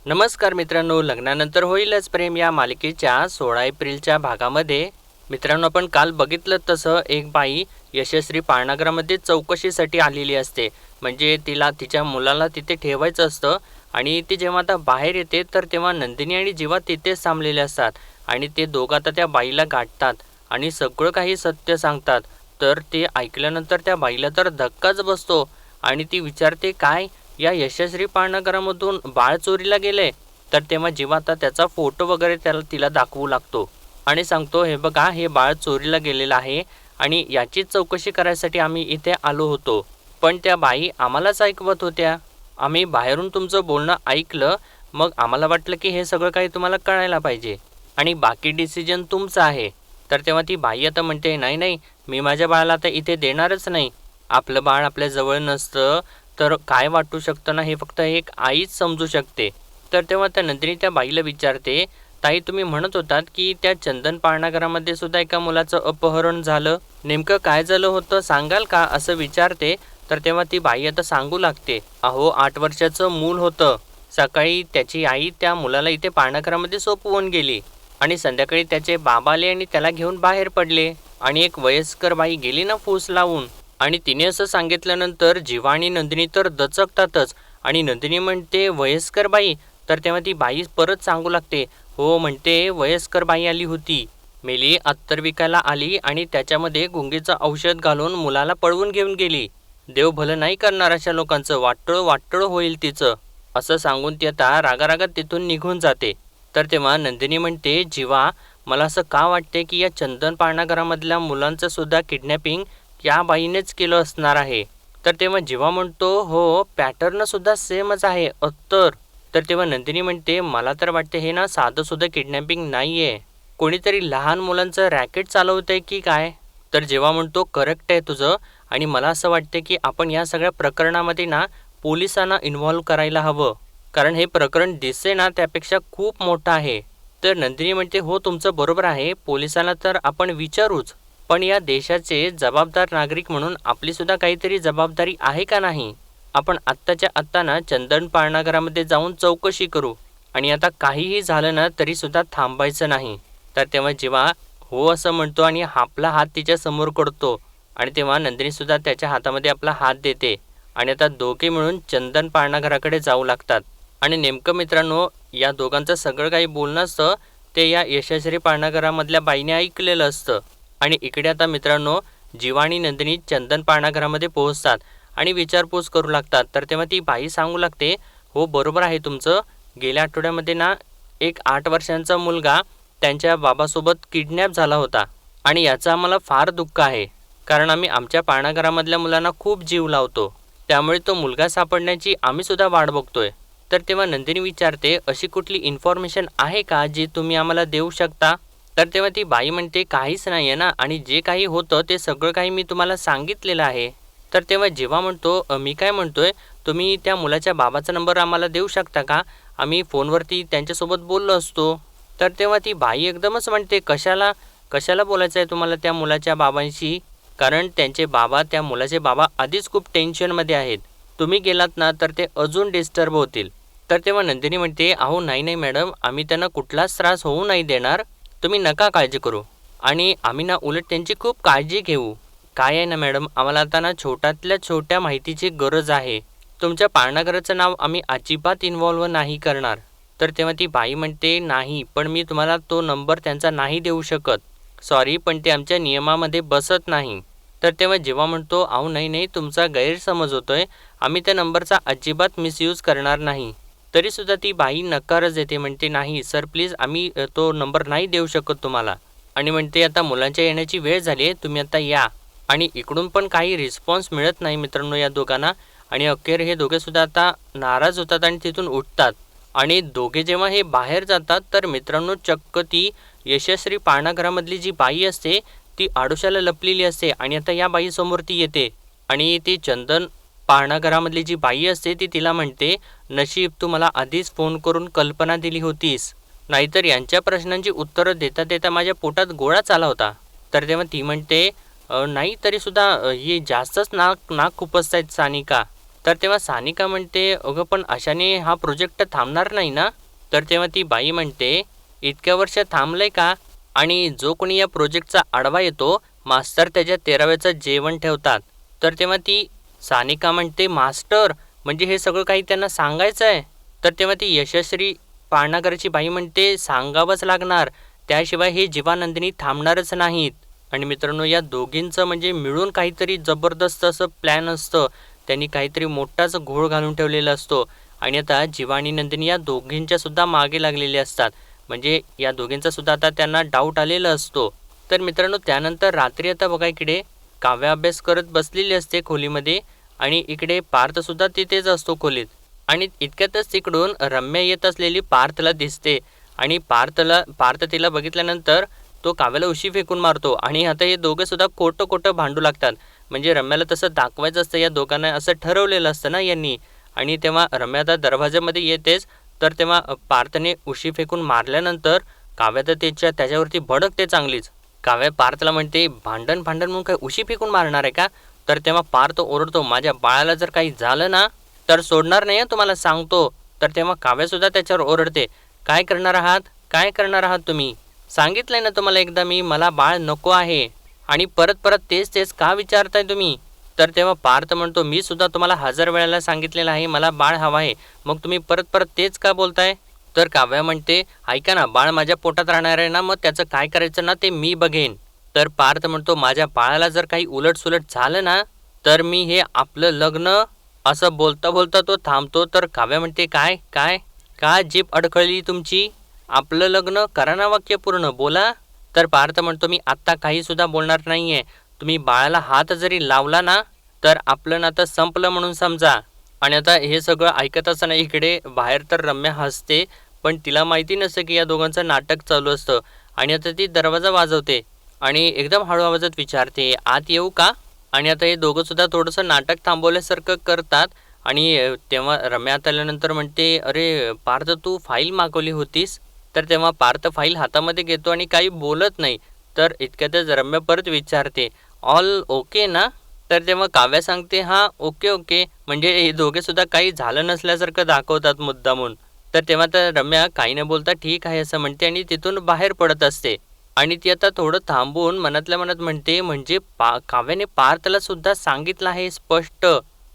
नमस्कार मित्रांनो, लग्नानंतर होईलच प्रेम या मालिकेच्या 16 एप्रिलच्या भागामध्ये मित्रांनो आपण काल बघितलं तसं एक बाई यशस्वी पाळणाघरामध्ये चौकशीसाठी आलेली असते. म्हणजे तिला तिच्या मुलाला तिथे ठेवायचं असतं आणि ती जेव्हा आता बाहेर येते तर तेव्हा नंदिनी आणि जीवा तिथेच थांबलेले असतात आणि ते दोघं आता त्या बाईला गाठतात आणि सगळं काही सत्य सांगतात. तर ते ऐकल्यानंतर त्या बाईला तर धक्काच बसतो आणि ती विचारते, काय या यशस्वी पाळणाघरामधून बाळ चोरीला गेले? तर तेव्हा जेव्हा आता त्याचा फोटो वगैरे तिला दाखवू लागतो आणि सांगतो, हे बघा, हे बाळ चोरीला गेलेलं आहे आणि याचीच चौकशी करायसाठी आम्ही इथे आलो होतो. पण त्या बाई आम्हालाच ऐकवत होत्या. आम्ही बाहेरून तुमचं बोलणं ऐकलं, मग आम्हाला वाटलं की हे सगळं काही तुम्हाला कळायला पाहिजे आणि बाकी डिसिजन तुमचा आहे. तर तेव्हा ती बाई आता म्हणते, नाही नाही, मी माझ्या बाळाला आता इथे देणारच नाही. आपलं बाळ आपल्या जवळ नसतं तर काय वाटू शकतं ना, हे फक्त एक आईच समजू शकते. तर तेव्हा त्या नंदिनी त्या बाईला विचारते, ताई तुम्ही म्हणत होतात की त्या चंदन पाळणाघरामध्ये सुद्धा एका मुलाचं अपहरण झालं, नेमकं काय झालं होतं सांगाल का, असं विचारते. तर तेव्हा ती बाई आता सांगू लागते, अहो 8 वर्षाचं मूल होतं. सकाळी त्याची आई त्या मुलाला इथे पाळणाघरामध्ये सोपवून गेली आणि संध्याकाळी त्याचे बाबा आले आणि त्याला घेऊन बाहेर पडले आणि एक वयस्कर बाई गेली ना फूस लावून. आणि तिने असं सांगितल्यानंतर जीवा आणि नंदिनी तर दचकतातच आणि नंदिनी म्हणते, वयस्कर बाई? तर तेव्हा ती बाई परत सांगू लागते, हो म्हणते, वयस्कर बाई आली होती. मेली अत्तर विकायला आली आणि त्याच्यामध्ये गुंगीचं औषध घालून मुलाला पळवून घेऊन गेली. देव भलं नाही करणार अशा लोकांचं, वाटोळं वाटोळं होईल तिचं, असं सांगून ती आता रागारागात तिथून निघून जाते. तर तेव्हा नंदिनी म्हणते, जीवा, मला असं का वाटते की या चंदन पाळणाघरामधल्या मुलांचं सुद्धा किडनॅपिंग या बाईनेच केलं असणार आहे. तर तेव्हा जीवा म्हणतो, हो, पॅटर्न सुद्धा सेमच आहे अत्तर. तर तेव्हा नंदिनी म्हणते, मला तर वाटते हे ना साधं सुद्धा किडनॅपिंग नाही आहे, कोणीतरी लहान मुलांचं रॅकेट चालवत आहे की काय. तर जेव्हा म्हणतो, करेक्ट आहे तुझं, आणि मला असं वाटते की आपण या सगळ्या प्रकरणामध्ये ना पोलिसांना इन्व्हॉल्व करायला हवं, कारण हे प्रकरण दिसते ना त्यापेक्षा खूप मोठं आहे. तर नंदिनी म्हणते, हो तुमचं बरोबर आहे, पोलिसांना तर आपण विचारूच, पण या देशाचे जबाबदार नागरिक म्हणून आपली सुद्धा काहीतरी जबाबदारी आहे का नाही. आपण आत्ताच्या आत्ता ना चंदन पाळणाघरामध्ये जाऊन चौकशी करू आणि आता काहीही झालं ना तरी सुद्धा थांबायचं नाही. तर तेव्हा जेव्हा हो असं म्हणतो आणि आपला हात तिच्या समोर करतो आणि तेव्हा नंदिनी सुद्धा त्याच्या हातामध्ये आपला हात देते आणि आता दोघे मिळून चंदन पाळणाघराकडे जाऊ लागतात. आणि नेमकं मित्रांनो, या दोघांचं सगळं काही बोलणं असतं ते या यशस्वी पाळणाघरामधल्या बाईने ऐकलेलं असतं. आणि इकडे आता मित्रांनो, जीवा आणि नंदिनी चंदन पाळणाघरामध्ये पोहोचतात आणि विचारपूस करू लागतात. तर तेव्हा ती बाई सांगू लागते, हो बरोबर आहे तुमचं, गेल्या आठवड्यामध्ये ना एक 8 वर्षांचा मुलगा त्यांच्या बाबासोबत किडनॅप झाला होता आणि याचं आम्हाला फार दुःख आहे, कारण आम्ही आमच्या पाळणाघरामधल्या मुलांना खूप जीव लावतो, त्यामुळे तो मुलगा सापडण्याची आम्ही सुद्धा वाट बघतोय. तर तेव्हा नंदिनी विचारते, अशी कुठली इन्फॉर्मेशन आहे का जी तुम्ही आम्हाला देऊ शकता. तर तेव्हा ती बाई म्हणते, काहीच नाही आहे ना, आणि जे काही होतं ते सगळं काही मी तुम्हाला सांगितलेलं आहे. तर तेव्हा जेव्हा म्हणतो, मी काय म्हणतोय, तुम्ही त्या मुलाच्या बाबाचा नंबर आम्हाला देऊ शकता का, आम्ही फोनवरती त्यांच्यासोबत बोललो असतो. तर तेव्हा ती बाई एकदमच म्हणते, कशाला कशाला बोलायचं आहे तुम्हाला त्या मुलाच्या बाबांशी, कारण त्यांचे बाबा, त्या मुलाचे बाबा आधीच खूप टेन्शनमध्ये आहेत, तुम्ही गेलात ना तर ते अजून डिस्टर्ब होतील. तर तेव्हा नंदिनी म्हणते, अहो नाही नाही मॅडम, आम्ही त्यांना कुठलाच त्रास होऊ नाही देणार, तुम्ही नका काळजी करू आणि आम्ही ना उलट त्यांची खूप काळजी घेऊ. काय आहे ना मॅडम, आम्हाला आता ना छोट्यातल्या छोट्या माहितीची गरज आहे, तुमच्या पाळणाघराचं नाव आम्ही अजिबात इन्व्हॉल्व नाही करणार. तर तेव्हा ती बाई म्हणते, नाही, पण मी तुम्हाला तो नंबर त्यांचा नाही देऊ शकत, सॉरी, पण ते आमच्या नियमामध्ये बसत नाही. तर तेव्हा जेव्हा म्हणतो, अहो नाही नाही, तुमचा गैरसमज होतोय, आम्ही त्या नंबरचा अजिबात मिसयूज करणार नाही. तरीसुद्धा ती बाई नकारच देते, म्हणते, नाही सर प्लीज, आम्ही तो नंबर नाही देऊ शकत तुम्हाला, आणि म्हणते आता मुलांच्या येण्याची वेळ झाली आहे, तुम्ही आता या. आणि इकडून पण काही रिस्पॉन्स मिळत नाही मित्रांनो या दोघांना, आणि अखेर हे दोघेसुद्धा आता नाराज होतात आणि तिथून उठतात. आणि दोघे जेव्हा हे बाहेर जातात तर मित्रांनो, चक्क ती यशस्वी पाळणाघरामधली जी बाई असते ती आडोशाला लपलेली असते आणि आता या बाईसमोर ती येते आणि ती चंदन पाळणाघरामधली जी बाई असते ती तिला म्हणते, नशीब तू मला आधीच फोन करून कल्पना दिली होतीस, नाहीतर यांच्या प्रश्नांची उत्तरं देता देता माझ्या पोटात गोळाच आला होता. तर तेव्हा ती म्हणते, नाही तरीसुद्धा हे जास्तच नाक खुपसतायत सानिका. तर तेव्हा सानिका म्हणते, अगं पण अशाने हा प्रोजेक्ट थांबणार नाही ना? तर तेव्हा ती बाई म्हणते, इतक्या वर्ष थांबलंय का? आणि जो कोणी या प्रोजेक्टचा आडवा येतो मास्तर त्याच्या 13व्याचं जेवण ठेवतात. तर तेव्हा ती सानिका म्हणते, मास्टर म्हणजे हे सगळं काही त्यांना सांगायचं आहे? तर तेव्हा ती यशश्री पाळणाघरची बाई म्हणते, सांगावंच लागणार, त्याशिवाय हे जीवानंदिनी थांबणारच नाहीत. आणि मित्रांनो, या दोघींचं म्हणजे मिळून काहीतरी जबरदस्त असं प्लॅन असतं. त्यांनी काहीतरी मोठाच घोळ घालून ठेवलेला असतो आणि आता जीवा आणि नंदिनी या दोघींच्या सुद्धा मागे लागलेले असतात. म्हणजे या दोघींचा सुद्धा आता त्यांना डाऊट आलेला असतो. तर मित्रांनो, त्यानंतर रात्री आता बघा, इकडे काव्य अभ्यास करत बसलेली असते खोलीमध्ये आणि इकडे पार्थसुद्धा तिथेच असतो खोलीत. आणि इतक्यातच तिकडून रम्या येत असलेली पार्थला दिसते आणि पार्थ तिला बघितल्यानंतर तो काव्याला उशी फेकून मारतो आणि आता हे दोघं सुद्धा खोटं भांडू लागतात. म्हणजे रम्याला तसं दाखवायचं असतं, या दोघांना असं ठरवलेलं असतं ना यांनी. आणि तेव्हा रम्या आता दरवाजामध्ये येतेच, तर तेव्हा पार्थने उशी फेकून मारल्यानंतर काव्या तर त्याच्यावरती भडकते चांगलीच. काव्या पार्थला म्हणते, भांडण म्हणून काय उशी फेकून मारणार आहे का? तर तेव्हा पार्थ ओरडतो, माझ्या बाळाला जर काही झालं ना तर सोडणार नाही तुम्हाला सांगतो. तर तेव्हा काव्यासुद्धा त्याच्यावर ओरडते, काय करणार आहात तुम्ही? सांगितलंय ना तुम्हाला एकदा मी, मला बाळ नको आहे आणि परत तेच का विचारताय तुम्ही? तर तेव्हा पार्थ म्हणतो, मी सुद्धा तुम्हाला 1000 वेळेला सांगितलेलं आहे मला बाळ हवं आहे, मग तुम्ही परत तेच का बोलताय? तर काव्या म्हणते, ऐका ना, बाळ माझ्या पोटात राहणार आहे ना, मग त्याचं काय करायचं ना ते मी बघेन. तर पार्थ म्हणतो, माझ्या बाळाला जर काही उलटसुलट झालं ना तर मी हे आपलं लग्न, असं बोलता तो थांबतो. तर काव्या म्हणते, काय का जीभ अडखळली तुमची? आपलं लग्न करा ना, वाक्य पूर्ण बोला. तर पार्थ म्हणतो, मी आत्ता काही सुद्धा बोलणार नाहीये, तुम्ही बाळाला हात जरी लावला ना तर आपलं नातं संपलं म्हणून समजा. आणि आता हे सगळं ऐकत असताना इकडे बाहेर तर रम्या हसते, पण तिला माहिती नसतं की या दोघांचं नाटक चालू असतं. आणि आता ती दरवाजा वाजवते आणि एकदम हळू आवाजात विचारते, आत येऊ का? आणि आता हे दोघं सुद्धा थोडंसं नाटक थांबवल्यासारखं करतात. आणि तेव्हा रम्या आत आल्यानंतर म्हणते, अरे पार्थ, तू फाईल मागवली होतीस? तर तेव्हा पार्थ फाईल हातामध्ये घेतो आणि काही बोलत नाही. तर इतक्यातच रम्या परत विचारते, ऑल ओके ना? तर तेव्हा काव्या सांगते, हां ओके. म्हणजे हे दोघे सुद्धा काही झालं नसल्यासारखं दाखवतात मुद्दामून. तर तेव्हा तर रम्या काही न बोलता ठीक आहे असं म्हणते आणि तिथून बाहेर पडत असते. आणि ती आता थोडं थांबून मनातल्या मनात म्हणते, म्हणजे काव्याने पार्थला सुद्धा सांगितलं आहे स्पष्ट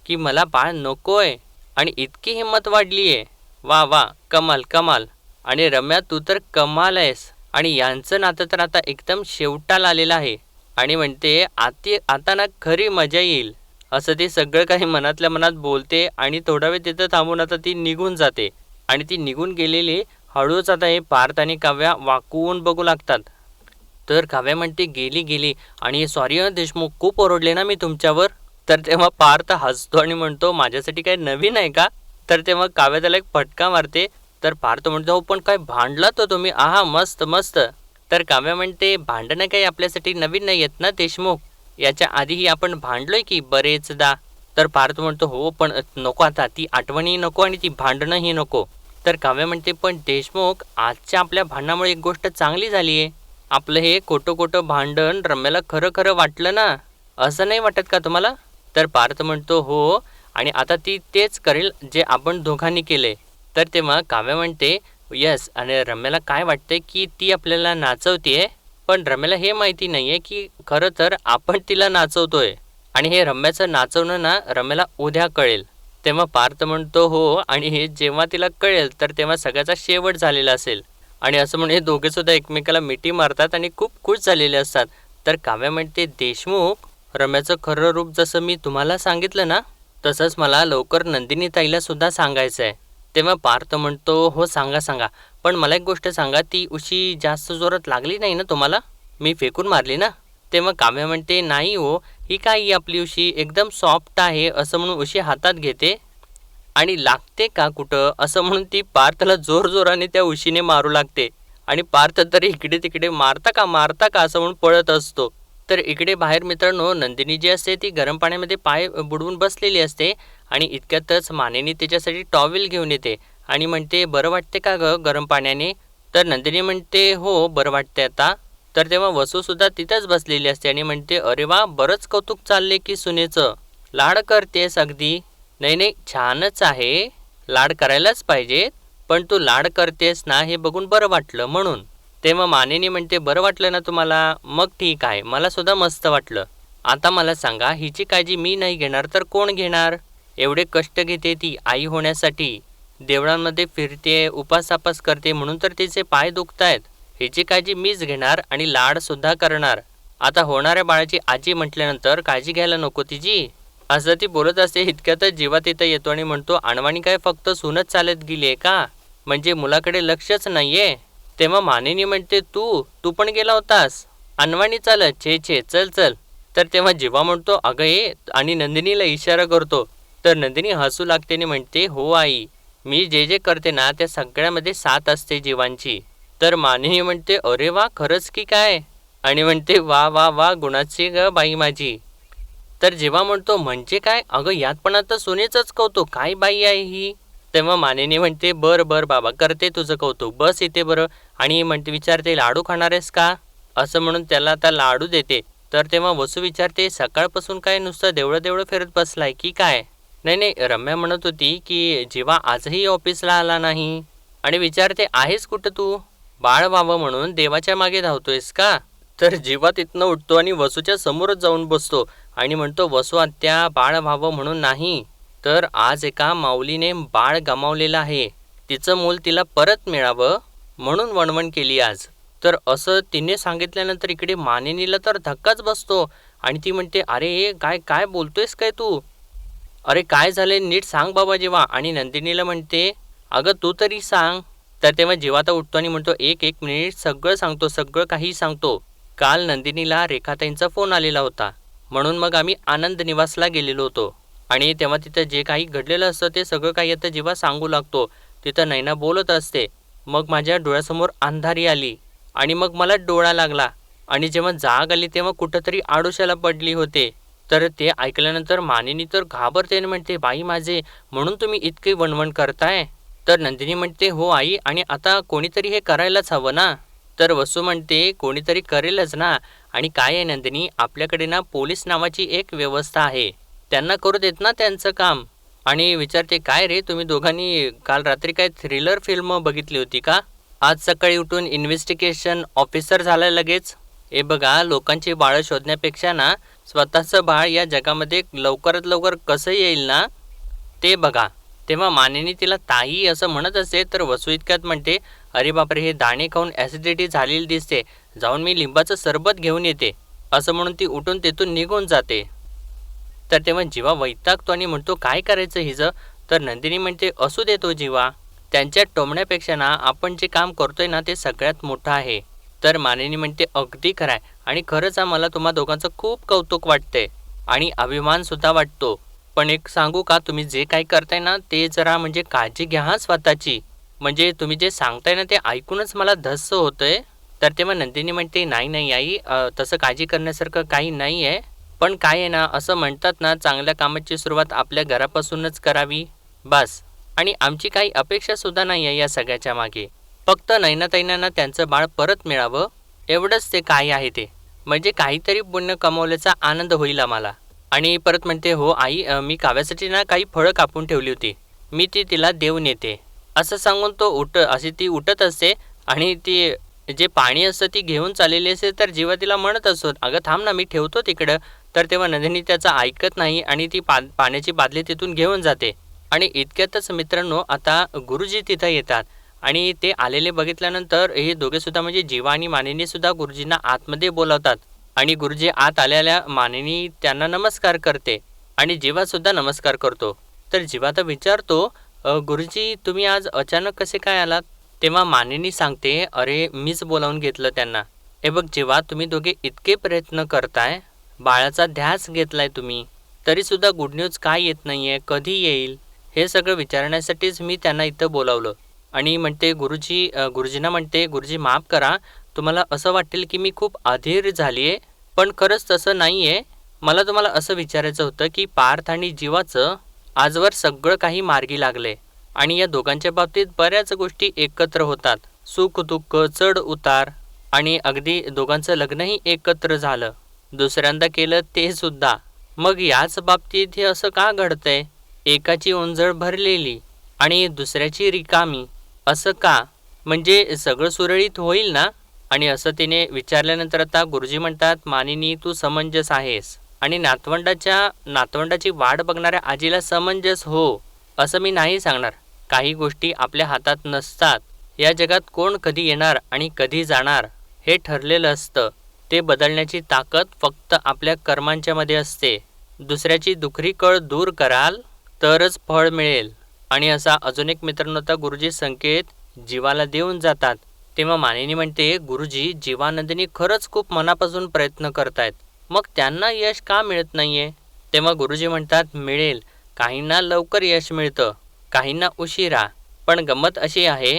की मला बाळ नकोय आणि इतकी हिंमत वाढली आहे. वा कमाल. आणि रम्या, तू तर कमाल आहेस. आणि यांचं नातं तर आता एकदम शेवटाला आलेलं आहे. आणि म्हणते, आता ना खरी मजा येईल, असं ती सगळं काही मनातल्या मनात बोलते आणि थोडा वेळ तिथं थांबून आता ती निघून जाते. आणि ती निघून गेलेली हळूच आता हे पार्थ आणि काव्या वाकून बघू लागतात. तर काव्या म्हणते, गेली आणि सॉरी देशमुख, खूप ओरडले ना मी तुमच्यावर? तर तेव्हा पार्थ हसतो आणि म्हणतो, माझ्यासाठी काय नवीन आहे का? तर तेव्हा काव्या त्याला एक फटका मारते. तर पार्थ म्हणतो, हो पण काय भांडलात तो तुम्ही, आहा मस्त. तर काव्या म्हणते, भांडणं काही आपल्यासाठी नवीन नाही आहेत ना देशमुख, याच्या आधीही आपण भांडलोय की बरेचदा. तर पार्थ म्हणतो, हो पण नको, आता ती आठवणही नको आणि ती भांडणंही नको. तर काव्या म्हणते, पण देशमुख, आजच्या आपल्या भांडणामुळे एक गोष्ट चांगली झाली आहे, आपलं हे खोटं भांडण रम्याला खरं वाटलं ना, असं नाही वाटत का तुम्हाला? तर पार्थ म्हणतो, हो, आणि आता ती तेच करेल जे आपण दोघांनी केले. तर तेव्हा काव्या म्हणते, यस, आणि रम्याला काय वाटते की ती आपल्याला नाचवतीये, पण रम्याला हे माहिती नाहीये की खरं तर आपण तिला नाचवतोय आणि हे रम्याचं नाचवणं ना रम्याला उद्या कळेल. तेव्हा पार्थ म्हणतो, हो, आणि हे जेव्हा तिला कळेल तर तेव्हा सगळ्याचा शेवट झालेला असेल. आणि असं म्हणून हे दोघे सुद्धा एकमेकाला मिठी मारतात आणि खूप खुश झालेले असतात. तर काव्या म्हणते, देशमुख, रम्याचं खरं रूप जसं मी तुम्हाला सांगितलं ना तसंच मला लवकर नंदिनी ताईला सुद्धा सांगायचं आहे. तेव्हा पार्थ म्हणतो, हो सांगा, पण मला एक गोष्ट सांगा, ती उशी जास्त जोरात लागली नाही ना तुम्हाला? मी फेकून मारली ना? तेव्हा काव्या म्हणते, नाही हो, ही काय आपली उशी एकदम सॉफ्ट आहे, असं म्हणून उशी हातात घेते आणि लागते का कुठं, असं म्हणून ती पार्थला जोराने त्या उशीने मारू लागते. आणि पार्थ तरी इकडे तिकडे मारता का असं म्हणून पळत असतो. तर इकडे बाहेर मित्रांनो, नंदिनी जी असते ती गरम पाण्यामध्ये पाय बुडवून बसलेली असते आणि इतक्यातच मानेनी तिच्यासाठी टॉवेल घेऊन येते आणि म्हणते, बरं वाटते का गरम पाण्याने? तर नंदिनी म्हणते, हो बरं वाटते आता. तर तेव्हा वसूसुद्धा तिथंच बसलेली असते आणि म्हणते, अरे वा, बरंच कौतुक चालले की सुनेचं, लाड करतेस अगदी. नाही नाही, छानच आहे. लाड करायलाच पाहिजेत. पण तू लाड करतेस ना हे बघून बरं वाटलं म्हणून. तेव्हा मानिनी म्हणते, बरं वाटलं ना तुम्हाला? मग ठीक आहे, मला सुद्धा मस्त वाटलं. आता मला सांगा, हिची काळजी मी नाही घेणार तर कोण घेणार? एवढे कष्ट घेते ती आई होण्यासाठी. देवळांमध्ये फिरते, उपास करते म्हणून तर तिचे पाय दुखतायत. हिची काळजी मीच घेणार आणि लाड सुद्धा करणार. आता होणाऱ्या बाळाची आजी म्हटल्यानंतर काळजी घ्यायला नको तिची? असं ती बोलत असते. इतक्यातच जीवा तिथं येतो आणि म्हणतो, अनवाणी काय फक्त सूनच चालत गेली आहे का? म्हणजे मुलाकडे लक्षच नाहीये? तेव्हा मानिनी म्हणते, तू तू पण गेला होतास? अनवाणी चालत? छे छे, चल चल. तर तेव्हा जीवा म्हणतो, अगं ये, आणि नंदिनीला इशारा करतो. तर नंदिनी हसू लागते आणि म्हणते, हो आई, मी जे जे करते ना त्या सगळ्यामध्ये साथ असते जीवांची. तर मानिनी म्हणते, अरे वा, खरंच की काय? आणि म्हणते, वा वा वा, गुणाची ग बाई माझी. तर जेव्हा म्हणतो, म्हणजे काय? अगं यात पण आता सोनेचंच कौतुक, काय बाई आहे ही? तेव्हा मानिनी म्हणते, बर बर बाबा, करते तुझं कौतुक, बस इथे बरं. आणि म्हणते, विचारते, लाडू खाणार आहेस का? असं म्हणून त्याला आता लाडू देते. तर तेव्हा वसू विचारते, सकाळपासून काय नुसतं देवळं देवळं फिरत बसलाय की काय? नाही नाही, रम्या म्हणत होती की जेव्हा आजही ऑफिसला आला नाही. आणि विचारते, आहेस कुठं तू? बाळ व्हावं म्हणून देवाच्या मागे धावतोयस का? तर जीवा तिथनं उठतो आणि वसूच्या समोरच जाऊन बसतो आणि म्हणतो, वसू आत्या, बाळ व्हावं म्हणून नाही, तर आज एका माऊलीने बाळ गमावलेलं आहे. तिचं मूल तिला परत मिळावं म्हणून वणवण केली आज. तर असं तिने सांगितल्यानंतर इकडे मानिनीला तर धक्काच बसतो आणि ती म्हणते, अरे काय काय बोलतोयस काय तू? अरे काय झाले, नीट सांग बाबा जीवा. आणि नंदिनीला म्हणते, अगं तू तरी सांग. तर तेव्हा जीवा आता उठतो आणि म्हणतो, एक एक मिनिट, सगळं सांगतो, सगळं काही सांगतो. काल नंदिनीला रेखाताईंचा फोन आलेला होता, म्हणून मग आम्ही आनंद निवासला गेलेलो होतो. आणि तेव्हा तिथं जे काही घडलेलं असतं ते सगळं काही आता जेव्हा सांगू लागतो. तिथं नैना बोलत असते. मग माझ्या डोळ्यासमोर अंधारी आली आणि मग मला डोळा लागला आणि जेव्हा जाग आली तेव्हा कुठंतरी आडोशाला पडली होते. तर ते ऐकल्यानंतर मानिनी तर घाबरते आणि म्हणते, बाई माझे, म्हणून तुम्ही इतकी वणवण करताय? तर नंदिनी म्हणते, हो आई, आणि आता कोणीतरी हे करायलाच हवं ना. तर वसू म्हणते, कोणीतरी करेलच ना. आणि काय आहे नंदिनी, आपल्याकडे ना पोलीस नावाची एक व्यवस्था आहे, त्यांना करू देत ना त्यांचं काम. आणि विचारते, काय रे, तुम्ही दोघांनी काल रात्री काय थ्रिलर फिल्म बघितली होती का? आज सकाळी उठून इन्व्हेस्टिगेशन ऑफिसर झाला लगेच? हे बघा, लोकांची बाळं शोधण्यापेक्षा ना स्वतःचं बाळ या जगामध्ये लवकरात लवकर कसं येईल ना ते बघा. तेव्हा मानिनी तिला ताई असं म्हणत असते. तर वसू इतक्यात म्हणते, अरे बापरे, हे दाणे खाऊन ॲसिडिटी झालेली दिसते, जाऊन मी लिंबाचं सरबत घेऊन येते. असं म्हणून ती उठून तिथून निघून जाते. तर तेव्हा जीवा वैतागतो आणि म्हणतो, काय करायचं हिचं? तर नंदिनी म्हणते, असू देतो जीवा, त्यांच्या टोमण्यापेक्षा ना आपण जे काम करतोय ना ते सगळ्यात मोठं आहे. तर मानिनी म्हणते, अगदी खरं आहे, आणि खरंच मला तुम्हा दोघांचं खूप कौतुक वाटतंय आणि अभिमानसुद्धा वाटतो. पण एक सांगू का, तुम्ही जे काही करताय ना ते जरा म्हणजे काळजी घ्या हां स्वतःची. म्हणजे तुम्ही जे सांगताय ना ते ऐकूनच मला धस्स होतंय. तर तेव्हा नंदिनी म्हणते, नाही नाही आई, तसं काळजी करण्यासारखं काही नाही आहे. पण काय आहे ना, असं म्हणतात ना, चांगल्या कामाची सुरुवात आपल्या घरापासूनच करावी, बस. आणि आमची काही अपेक्षासुद्धा नाही आहे या सगळ्याच्या मागे. फक्त नैनाताईंना त्यांचं बाळ परत मिळावं, एवढंच ते काय आहे ते. म्हणजे काहीतरी पुण्य कमावल्याचा आनंद होईल आम्हाला. आणि परत म्हणते, हो आई, मी काव्यासाठी ना काही फळं कापून ठेवली होती, मी ती तिला देऊन येते. असं सांगून तो अशी ती उठत असते आणि ती जे पाणी असतं ती घेऊन चाललेली असते. तर जीवा तिला म्हणत असतो, अगं थांब ना, मी ठेवतो तिकडं. तर तेव्हा नंदिनी त्याचं ऐकत नाही आणि ती पाण्याची बादली तिथून घेऊन जाते. आणि इतक्यातच मित्रांनो, आता गुरुजी तिथं येतात आणि ते आलेले बघितल्यानंतर हे दोघेसुद्धा म्हणजे जीवा आणि मानिनीसुद्धा गुरुजींना आतमध्ये बोलावतात. आणि गुरुजी आत आलेल्या मानिनी त्यांना नमस्कार करते आणि जीवासुद्धा नमस्कार करतो. तर जीवा तर विचारतो, गुरुजी तुम्ही आज अचानक कसे काय आलात? तेव्हा मानिनी सांगते, अरे मीच बोलावून घेतलं त्यांना. हे बघ जीवा, तुम्ही दोघे इतके प्रयत्न करताय, बाळाचा ध्यास घेतलाय तुम्ही, तरीसुद्धा गुड न्यूज काय येत नाही आहे, कधी येईल, हे सगळं विचारण्यासाठीच मी त्यांना इथं बोलावलं. आणि म्हणते गुरुजींना म्हणते, गुरुजी माफ करा, तुम्हाला असं वाटेल की मी खूप अधीर झाली आहे, पण खरंच तसं नाही आहे. मला तुम्हाला असं विचारायचं होतं की पार्थ आणि जीवाचं आजवर सगळं काही मार्गी लागले आणि या दोघांच्या बाबतीत बऱ्याच गोष्टी एकत्र होतात, सुख दुःख, चढ उतार, आणि अगदी दोघांचं लग्नही एकत्र झालं, दुसऱ्यांदा केलं ते सुद्धा. मग याच बाबतीत हे असं का घडतंय? एकाची ओंजळ भरलेली आणि दुसऱ्याची रिकामी, असं का? म्हणजे सगळं सुरळीत होईल ना? आणि असं तिने विचारल्यानंतर आता गुरुजी म्हणतात, मानिनी तू समंजस आहेस आणि नातवंडाची वाट बघणाऱ्या आजीला समंजस हो असं मी नाही सांगणार. काही गोष्टी आपल्या हातात नसतात. या जगात कोण कधी येणार आणि कधी जाणार हे ठरलेलं असतं. ते बदलण्याची ताकद फक्त आपल्या कर्मांच्या मध्ये असते. दुसऱ्याची दुखरी कळ दूर कराल तरच फळ मिळेल. आणि असा अजून एक मित्रांनो आता गुरुजी संकेत जीवाला देऊन जातात. तेव्हा मानिनी म्हणते, गुरुजी जीवानंदिनी खरंच खूप मनापासून प्रयत्न करतायत, मग त्यांना यश का मिळत नाहीये? तेव्हा गुरुजी म्हणतात, मिळेल. काहींना लवकर यश मिळतं, काहींना उशिरा. पण गंमत अशी आहे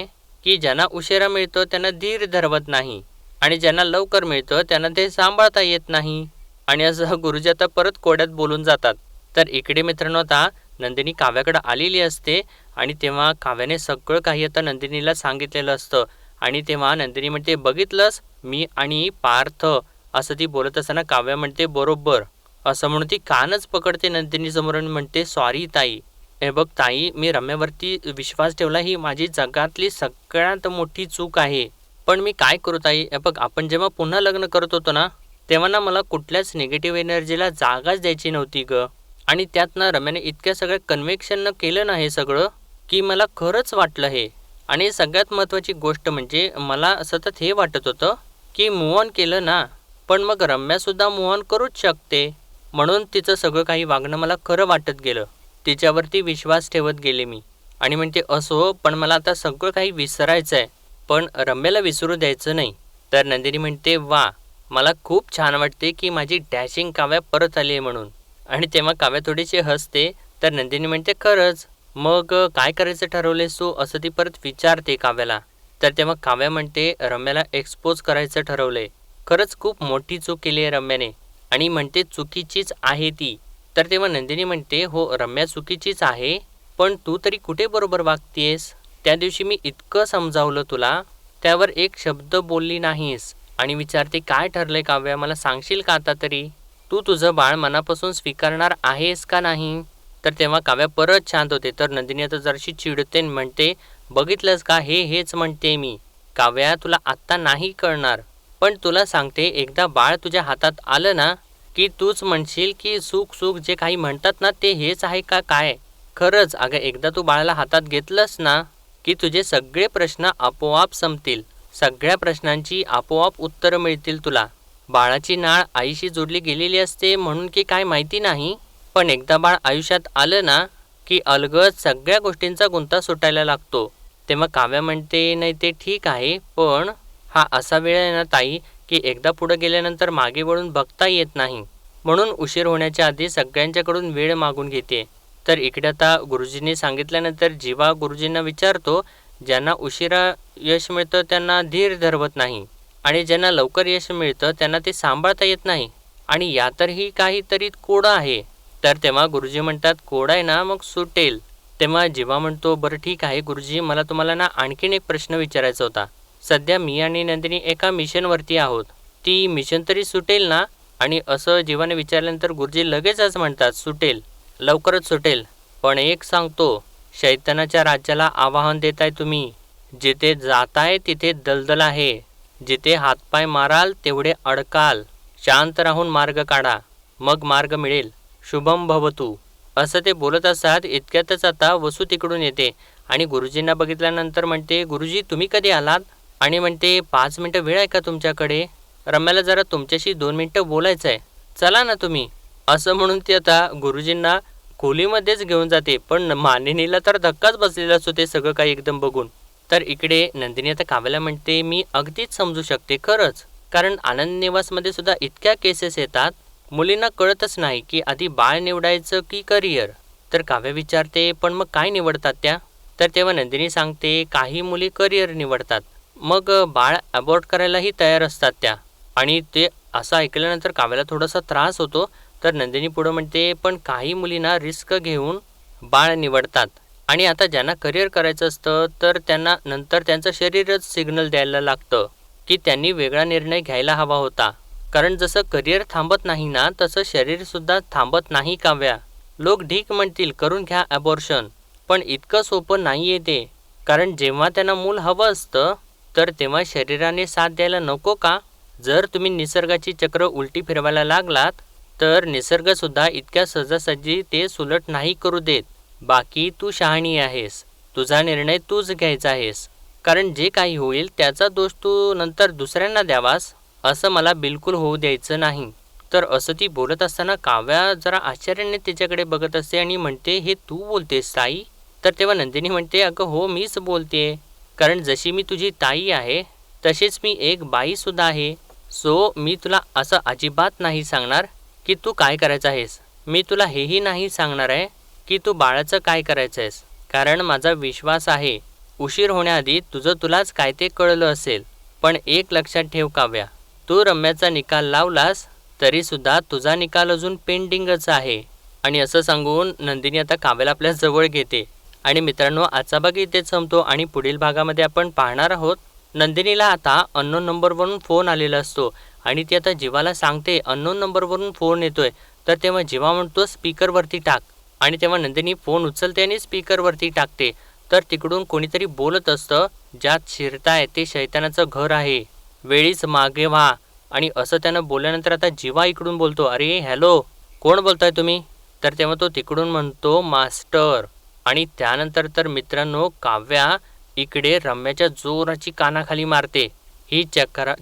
की ज्यांना उशिरा मिळतं त्यांना धीर धरवत नाही आणि ज्यांना लवकर मिळतं त्यांना ते सांभाळता येत नाही. आणि असं गुरुजी आता परत कोड्यात बोलून जातात. तर इकडे मित्रांनो आता नंदिनी काव्याकडे आलेली असते आणि तेव्हा काव्याने सगळं काही आता नंदिनीला सांगितलेलं असतं. आणि तेव्हा नंदिनी म्हणते, बघितलंस मी आणि पार्थ, असं ती बोलत असताना काव्या म्हणते, बरोबर, असं म्हणून ती कानच पकडते नंदिनी समोर आणि म्हणते, सॉरी ताई. हे बघ ताई, मी रम्यावरती विश्वास ठेवला ही माझी जगातली सगळ्यात मोठी चूक आहे. पण मी काय करू ताई? हे बघ, आपण जेव्हा पुन्हा लग्न करत होतो ना, तेव्हा ना मला कुठल्याच निगेटिव्ह एनर्जीला जागाच द्यायची नव्हती ग. आणि त्यात ना रम्याने इतक्या सगळ्या कन्व्हिक्शननं केलं ना हे सगळं, की मला खरंच वाटलं हे. आणि सगळ्यात महत्त्वाची गोष्ट म्हणजे मला सतत हे वाटत होतं की मूव्ह ऑन केलं ना, पण मग रम्यासुद्धा मूव्ह ऑन करूच शकते. म्हणून तिचं सगळं काही वागणं मला खरं वाटत गेलं. तिच्यावरती विश्वास ठेवत गेले मी. आणि म्हणते, असो, पण मला आता सगळं काही विसरायचं आहे, पण रम्याला विसरू द्यायचं नाही. तर नंदिनी म्हणते, वा, मला खूप छान वाटते की माझी डॅशिंग काव्या परत आली आहे म्हणून. आणि तेव्हा काव्या थोडीशी हसते. तर नंदिनी म्हणते, खरंच मग काय करायचं ठरवलेस तू, असं ती परत विचारते काव्याला. तर तेव्हा काव्या म्हणते, रम्याला एक्सपोज करायचं ठरवलंय. खरंच खूप मोठी चूक केली आहे रम्याने. आणि म्हणते चुकीचीच आहे ती. तर तेव्हा नंदिनी म्हणते, हो रम्या चुकीचीच आहे, पण तू तरी कुठे बरोबर वागतेस? त्या दिवशी मी इतकं समजावलं तुला, त्यावर एक शब्द बोलली नाहीस. आणि विचारते, काय ठरलंय काव्या, मला सांगशील का आता तरी? तू तुझं बाळ मनापासून स्वीकारणार आहेस का नाही? तर तेव्हा काव्या परत शांत होते. तर नंदिनी आता जराशी चिडते म्हणते, बघितलंस का, हेच म्हणते मी. काव्या, तुला आत्ता नाही कळणार, पण तुला सांगते, एकदा बाळ तुझ्या हातात आलं ना की तूच म्हणशील की सुख सुख जे काही म्हणतात ना ते हेच आहे का काय? खरंच अगं, एकदा तू बाळाला हातात घेतलंस ना की तुझे सगळे प्रश्न आपोआप संपतील. सगळ्या प्रश्नांची आपोआप उत्तरं मिळतील तुला. बाळाची नाळ आईशी जोडली गेलेली असते म्हणून की काय माहिती नाही, पण एकदा बाळ आयुष्यात आलं ना की अलगद सगळ्या गोष्टींचा गुंता सुटायला लागतो. तेव्हा काव्या म्हणते, नाही ते ठीक आहे, पण हा असा वेळ आहे ना ताई की एकदा पुढे गेल्यानंतर मागे वळून बघता येत नाही. म्हणून उशीर होण्याच्या आधी सगळ्यांच्याकडून वेळ मागून घेते. तर इकडे आता गुरुजींनी सांगितल्यानंतर जीवा गुरुजींना विचारतो, ज्यांना उशिरा यश मिळतं त्यांना धीर धरवत नाही आणि ज्यांना लवकर यश मिळतं त्यांना ते सांभाळता येत नाही, आणि यातही काहीतरी कोडं आहे. तर तेव्हा गुरुजी म्हणतात, कोडं आहे ना, मग सुटेल. तेव्हा जीवा म्हणतो, बरं ठीक आहे गुरुजी, मला तुम्हाला ना आणखीन एक प्रश्न विचारायचा होता. सध्या मी आणि नंदिनी एका मिशनवरती आहोत, ती मिशन तरी सुटेल ना? आणि असं जीवाने विचारल्यानंतर गुरुजी लगेचच म्हणतात, सुटेल, लवकरच सुटेल. पण एक सांगतो, शैतानाच्या राज्याला आवाहन देताय तुम्ही. जिथे जाताय तिथे दलदल आहे. जिथे हातपाय माराल तेवढे अडकाल. शांत राहून मार्ग काढा, मग मार्ग मिळेल. शुभम भवतु. असं ते बोलत असतात. इतक्यातच आता वसू तिकडून येते आणि गुरुजींना बघितल्यानंतर म्हणते, गुरुजी तुम्ही कधी आलात? आणि म्हणते, 5 मिनटं वेळ आहे का तुमच्याकडे? रम्याला जरा तुमच्याशी 2 मिनटं बोलायचं आहे, चला ना तुम्ही. असं म्हणून ती आता गुरुजींना खोलीमध्येच घेऊन जाते. पण मानिनीला तर धक्काच बसलेला असतो ते सगळं काही एकदम बघून. तर इकडे नंदिनी आता काव्याला म्हणते, मी अगदीच समजू शकते खरंच, कारण आनंद निवासमध्ये सुद्धा इतक्या केसेस येतात, मुलींना कळतच नाही की आधी बाळ निवडायचं की करिअर. तर काव्या विचारते, पण मग काय निवडतात त्या? तर तेव्हा नंदिनी सांगते, काही मुली करिअर निवडतात, मग बाळ अबॉर्ट करायलाही तयार असतात त्या. आणि ते असं ऐकल्यानंतर काव्याला थोडासा त्रास होतो. तर नंदिनी पुढं म्हणते, पण काही मुलींना रिस्क घेऊन बाळ निवडतात. आणि आता ज्यांना करिअर करायचं असतं तर त्यांना नंतर त्यांचं शरीरच सिग्नल द्यायला लागतं की त्यांनी वेगळा निर्णय घ्यायला हवा होता. कारण जसं करिअर थांबत नाही ना, तसं शरीरसुद्धा थांबत नाही काव्या. लोक ढीक म्हणतील करून घ्या ॲबॉर्शन, पण इतकं सोपं नाही आहे ते. कारण जेव्हा त्यांना मूल हवं असतं तर तेव्हा शरीराने साथ द्यायला नको का? जर तुम्ही निसर्गाची चक्र उलटी फिरवायला लागलात तर निसर्गसुद्धा इतक्या सहजासहजी ते सुलट नाही करू देत. बाकी तू शहाणी आहेस, तुझा निर्णय तूच घ्यायचा आहेस. कारण जे काही होईल त्याचा दोष तू नंतर दुसऱ्यांना द्यावास असं मला बिलकुल होऊ द्यायचं नाही. तर असं ती बोलत असताना काव्या जरा आश्चर्याने तिच्याकडे बघत असते आणि म्हणते, हे तू बोलतेस ताई? तर तेव्हा नंदिनी म्हणते, अगं हो मीच बोलते. कारण जशी मी तुझी ताई आहे तशीच मी एक बाईसुद्धा आहे. सो मी तुला असं अजिबात नाही सांगणार की तू काय करायचं आहेस. मी तुला हेही नाही सांगणार आहे की तू बाळाचं काय करायचं आहेस. कारण माझा विश्वास आहे उशीर होण्याआधी तुझं तुलाच काय ते कळलं असेल. पण एक लक्षात ठेव काव्या, तू रम्याचा निकाल लावलास तरीसुद्धा तुझा निकाल अजून पेंडिंगच आहे. आणि असं सांगून नंदिनी आता काव्याला आपल्या जवळ घेते. आणि मित्रांनो, आजचा भाग इथेच संपतो आणि पुढील भागामध्ये आपण पाहणार आहोत नंदिनीला आता अननोन नंबरवरून फोन आलेला असतो आणि ती आता जीवाला सांगते अननोन नंबरवरून फोन येतोय. तर तेव्हा जीवा म्हणतो स्पीकरवरती टाक. आणि तेव्हा नंदिनी फोन उचलते आणि स्पीकरवरती टाकते. तर तिकडून कोणीतरी बोलत असतं, ज्यात शिरताय ते शैतानाचं घर आहे, वेळीच मागे व्हा. आणि असं त्यानं बोलल्यानंतर आता जीवा इकडून बोलतो, अरे हॅलो कोण बोलताय तुम्ही? तर तेव्हा तो तिकडून म्हणतो मास्टर. आणि त्यानंतर तर मित्रांनो काव्या इकडे रम्याच्या जोराची कानाखाली मारते. ही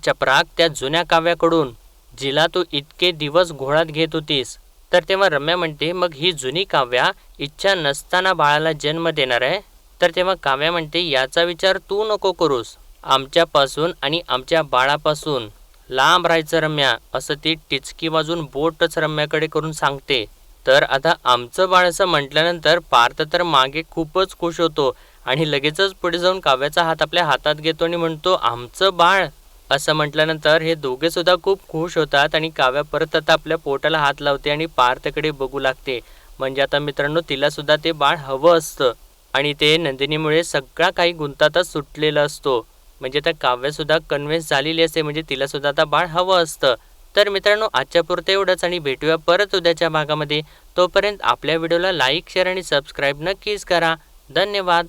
चपराक त्या जुन्या काव्याकडून, जिला तू इतके दिवस घोळात घेत होतीस. तर तेव्हा रम्या म्हणते, मग ही जुनी काव्या इच्छा नसताना बाळाला जन्म देणार आहे? तर तेव्हा काव्या म्हणते, याचा विचार तू नको करूस. आमच्यापासून आणि आमच्या बाळापासून लांब राहायचं रम्या, असं ती टिचकी वाजून बोटच रम्याकडे करून सांगते. तर आता आमचं बाळ असं म्हटल्यानंतर पार्थ तर मागे खूपच खुश होतो आणि लगेचच पुढे जाऊन काव्याचा हात आपल्या हातात घेतो आणि म्हणतो, आमचं बाळ असं म्हटल्यानंतर हे दोघे सुद्धा खूप खुश होतात. आणि काव्या परत आता आपल्या पोटाला हात लावते आणि पार्थकडे बघू लागते. म्हणजे आता मित्रांनो तिला सुद्धा ते बाळ हवं असतं आणि ते नंदिनीमुळे सगळा काही गुंतातच सुटलेला असतो. म्हणजे त्या काव्यसुद्धा कन्व्हिन्स झालेली असते, म्हणजे तिला सुद्धा आता बाळ हवं असतं. तर मित्रांनो, आजच्या पुरतं एवढंच आणि भेटूया परत उद्याच्या भागामध्ये. तोपर्यंत आपल्या व्हिडिओला लाईक, शेअर आणि सबस्क्राईब नक्कीच करा. धन्यवाद.